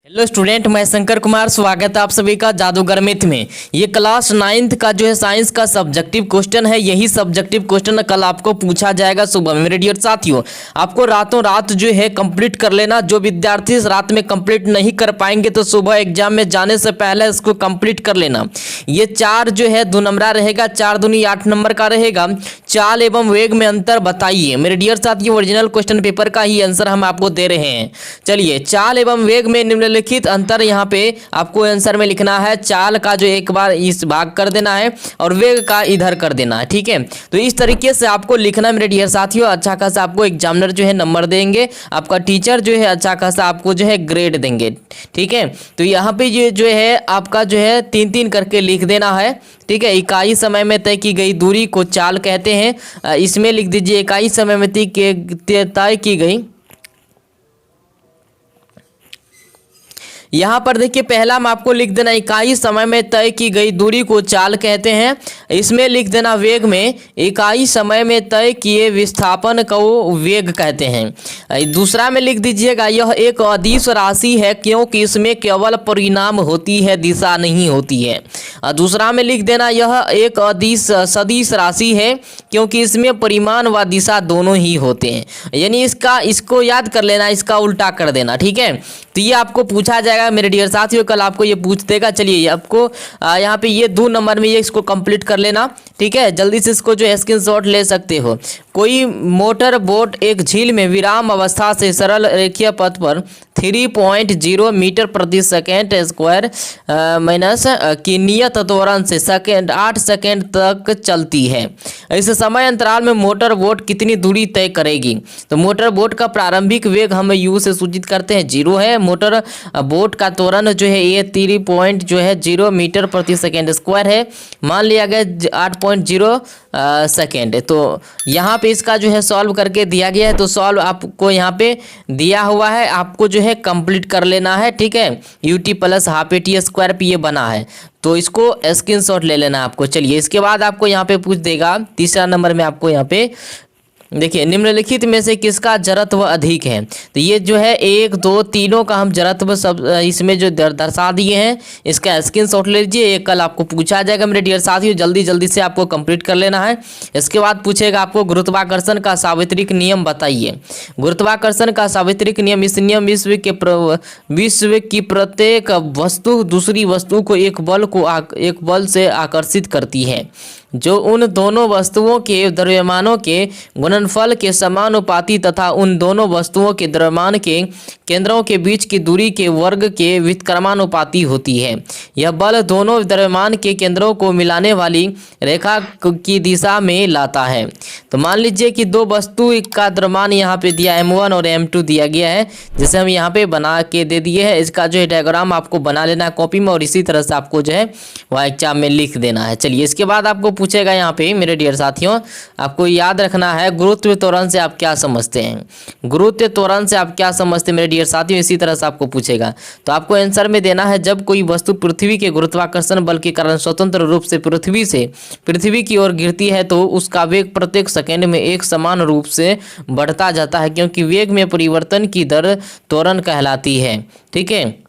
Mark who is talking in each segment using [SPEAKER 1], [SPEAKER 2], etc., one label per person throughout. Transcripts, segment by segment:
[SPEAKER 1] Hello student, मैं शंकर कुमार। स्वागत है आप सभी का जादूगर मैथ में। ये क्लास 9th का जो है साइंस का सब्जेक्टिव क्वेश्चन है। यही सब्जेक्टिव क्वेश्चन कल आपको पूछा जाएगा सुबह में। मेरे डियर साथियों, आपको रातों रात जो है कंप्लीट कर लेना। जो विद्यार्थी इस रात में कंप्लीट नहीं कर पाएंगे तो सुबह एग्जाम में जाने से पहले इसको कंप्लीट कर लेना। ये 4 जो है 2 नंबरा रहेगा, 4 दूनी 8 नंबर का रहेगा। चाल एवं वेग में अंतर बताइए। मेरे डियर साथियों, ओरिजिनल क्वेश्चन पेपर का ही आंसर हम आपको दे रहे हैं। चलिए, चाल एवं वेग में निम्नलिखित अंतर यहाँ पे आपको आंसर में लिखना है। चाल का जो एक बार इस भाग कर देना है और वेग का इधर कर देना है। ठीक है, तो इस तरीके से आपको लिखना मेरे डियर साथियों। अच्छा खासा आपको एग्जामिनर जो है नंबर देंगे, आपका टीचर जो है अच्छा खासा आपको जो है ग्रेड देंगे। ठीक है, तो यहाँ पे ये जो है आपका जो है 3-3 करके लिख देना है। ठीक है, इकाई समय में तय की गई दूरी को चाल कहते हैं। इसमें लिख दीजिए इकाई समय में तय की गई। यहाँ पर देखिए पहला में आपको लिख देना इकाई समय में तय की गई दूरी को चाल कहते हैं। इसमें लिख देना वेग में इकाई समय में तय किए विस्थापन को वेग कहते हैं। दूसरा में लिख दीजिएगा यह एक अदिश राशि है क्योंकि इसमें केवल परिणाम होती है, दिशा नहीं होती है। दूसरा में लिख देना यह एक अदिश सदिश राशि है क्योंकि इसमें परिमाण व दिशा दोनों ही होते हैं। यानी इसको याद कर लेना, इसका उल्टा कर देना। ठीक है, तो ये आपको पूछा जाएगा मेरे डियर साथियों, कल आपको ये पूछ देगा। चलिए आपको यहाँ पे ये 2 नंबर में ये इसको कंप्लीट कर लेना। ठीक है, जल्दी से इसको जो स्क्रीनशॉट ले सकते हो। कोई मोटर बोट एक झील में विराम अवस्था से सरल रेखीय पथ पर 3.0 मीटर प्रति सेकेंड स्क्वायर माइनस की नियत त्वरण से 8 सेकेंड तक चलती है। इस समय अंतराल में मोटर बोट कितनी दूरी तय करेगी? तो मोटर बोट का प्रारंभिक वेग हम यू से सूचित करते हैं 0 है। मोटर बोट का त्वरण जो है ये 3.0 मीटर प्रति सेकेंड स्क्वायर है। मान लिया गया 8.0 सेकेंड। तो यहाँ पे इसका जो है सॉल्व करके दिया गया है। तो सॉल्व आपको यहाँ पे दिया हुआ है, आपको जो है कंप्लीट कर लेना है। ठीक है, ut plus half T square पे ये बना है, तो इसको स्क्रीनशॉट ले लेना आपको। चलिए, इसके बाद आपको यहाँ पे पूछ देगा तीसरा नंबर में। आपको यहाँ पे देखिए निम्नलिखित में से किसका जड़त्व अधिक है? तो ये जो है 1, 2, तीनों का हम जड़त्व सब इसमें जो दर्शा दिए हैं, इसका स्क्रीनशॉट ले लीजिए। ये कल आपको पूछा जाएगा मेरे डियर साथियों, जल्दी जल्दी से आपको कंप्लीट कर लेना है। इसके बाद पूछेगा आपको गुरुत्वाकर्षण का सार्वत्रिक नियम बताइए। गुरुत्वाकर्षण का सार्वत्रिक नियम, इस नियम विश्व की प्रत्येक वस्तु दूसरी वस्तु को एक बल से आकर्षित करती है जो उन दोनों वस्तुओं के द्रव्यमानों के गुणनफल के समानुपाती तथा उन दोनों वस्तुओं के द्रव्यमान के केंद्रों के बीच की दूरी के वर्ग के व्युत्क्रमानुपाती होती है। यह बल दोनों द्रव्यमान के केंद्रों को मिलाने वाली रेखा की दिशा में लाता है। तो मान लीजिए कि 2 वस्तु का द्रव्यमान यहाँ पे दिया m1 और m2 दिया गया है, जिसे हम यहाँ पे बना के दे दिए है। इसका जो है डायग्राम आपको बना लेना है कॉपी में और इसी तरह से आपको जो है वह एग्जाम में लिख देना है। चलिए, इसके बाद आपको पूछेगा यहाँ पे मेरे डियर साथियों, आपको याद रखना है गुरुत्व त्वरण से आप क्या समझते हैं। गुरुत्व त्वरण से आप क्या समझते हैं मेरे डियर साथियों, इसी तरह से आपको पूछेगा। तो आपको आंसर में देना है जब कोई वस्तु पृथ्वी के गुरुत्वाकर्षण बल के कारण स्वतंत्र रूप से पृथ्वी की ओर गिरती है तो उसका वेग प्रत्येक सेकंड में एक समान रूप से बढ़ता जाता है, क्योंकि वेग में परिवर्तन की दर त्वरण कहलाती है। ठीक है,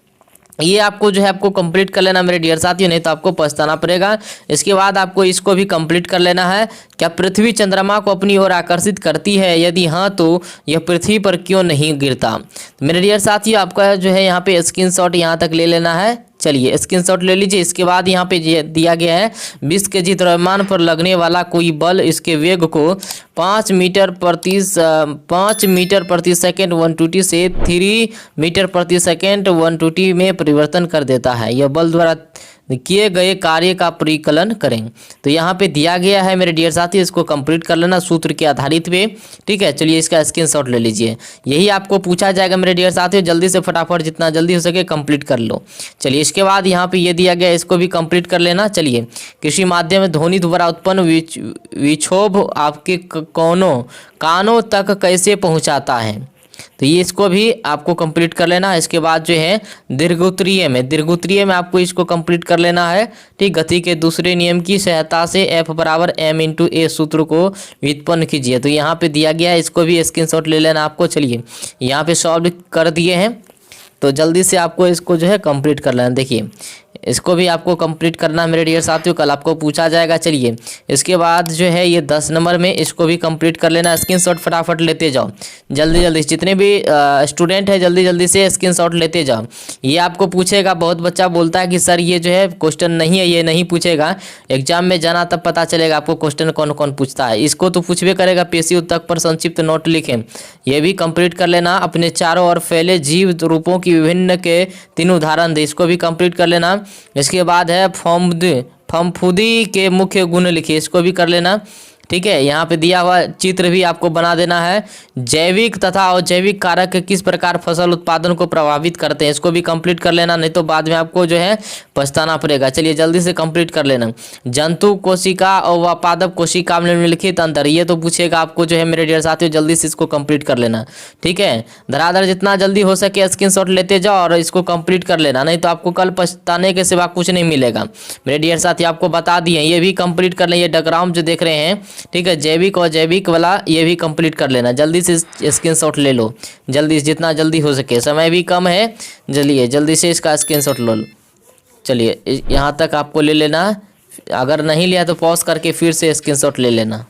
[SPEAKER 1] ये आपको जो है आपको कंप्लीट कर लेना मेरे डियर साथियों, नहीं तो आपको पछताना पड़ेगा। इसके बाद आपको इसको भी कंप्लीट कर लेना है। क्या पृथ्वी चंद्रमा को अपनी ओर आकर्षित करती है? यदि हाँ तो यह पृथ्वी पर क्यों नहीं गिरता? तो मेरे डियर साथियों, आपका जो है यहाँ पे स्क्रीनशॉट यहाँ तक ले लेना है। चलिए, स्क्रीनशॉट ले लीजिए। इसके बाद यहाँ पे दिया गया है 20 kg द्रव्यमान पर लगने वाला कोई बल इसके वेग को 5 मीटर प्रति सेकेंड 120 से 3 मीटर प्रति सेकेंड 120 में परिवर्तन कर देता है। यह बल द्वारा किए गए कार्य का परिकलन करें। तो यहाँ पे दिया गया है मेरे डियर साथी, इसको कंप्लीट कर लेना सूत्र के आधारित पे। ठीक है, चलिए इसका स्क्रीनशॉट ले लीजिए। यही आपको पूछा जाएगा मेरे डियर साथियों, जल्दी से फटाफट जितना जल्दी हो सके कंप्लीट कर लो। चलिए, इसके बाद यहाँ पे ये दिया गया, इसको भी कंप्लीट कर लेना। चलिए, कृषि माध्यम में ध्वनि द्वारा उत्पन्न विक्षोभ आपके कानों तक कैसे पहुँचाता है? तो ये इसको भी आपको कंप्लीट कर लेना है। इसके बाद जो है दीर्घोत्तरीय में आपको इसको कंप्लीट कर लेना है। ठीक, गति के दूसरे नियम की सहायता से F बराबर m/a सूत्र को व्युत्पन्न कीजिए। तो यहाँ पे दिया गया है, इसको भी स्क्रीनशॉट ले लेना आपको। चलिए, यहाँ पे सॉल्व कर दिए हैं। तो जल्दी से आपको इसको जो है कंप्लीट कर लेना। देखिए इसको भी आपको कंप्लीट करना है मेरे डियर साथियों, कल आपको पूछा जाएगा। चलिए इसके बाद जो है ये 10 नंबर में इसको भी कंप्लीट कर लेना। स्क्रीनशॉट फटाफट लेते जाओ जल्दी जल्दी, जितने भी स्टूडेंट है जल्दी जल्दी से स्क्रीनशॉट लेते जाओ। ये आपको पूछेगा, बहुत बच्चा बोलता है कि सर ये जो है क्वेश्चन नहीं है, ये नहीं पूछेगा। एग्जाम में जाना तब पता चलेगा आपको क्वेश्चन कौन कौन पूछता है। इसको तो पूछबे करेगा, पेशी उत्तक पर संक्षिप्त नोट लिखें, ये भी कंप्लीट कर लेना। अपने चारों ओर फैले जीव रूपों की विभिन्न के 3 उदाहरण दे, इसको भी कंप्लीट कर लेना। इसके बाद है फफूंदी के मुख्य गुण लिखिए, इसको भी कर लेना। ठीक है, यहाँ पे दिया हुआ चित्र भी आपको बना देना है। जैविक तथा अजैविक कारक किस प्रकार फसल उत्पादन को प्रभावित करते हैं, इसको भी कंप्लीट कर लेना, नहीं तो बाद में आपको जो है पछताना पड़ेगा। चलिए जल्दी से कंप्लीट कर लेना। जंतु कोशिका और व पादप कोशिका में निम्नलिखित अंतर, ये तो पूछेगा आपको जो है मेरे डियर साथियों, जल्दी से इसको कंप्लीट कर लेना। ठीक है, धड़ाधड़ जितना जल्दी हो सके स्क्रीनशॉट लेते जाओ और इसको कंप्लीट कर लेना, नहीं तो आपको कल पछताने के सिवा कुछ नहीं मिलेगा। मेरे डियर साथी आपको बता दिए, ये भी कंप्लीट कर लें। ये डायग्राम जो देख रहे हैं, ठीक है, जैविक और जैविक वाला ये भी कंप्लीट कर लेना। जल्दी से स्क्रीनशॉट ले लो, जल्दी जितना जल्दी हो सके, समय भी कम है। चलिए जल्दी से इसका स्क्रीनशॉट लो। चलिए यहाँ तक आपको ले लेना, अगर नहीं लिया तो पॉज करके फिर से स्क्रीनशॉट ले लेना।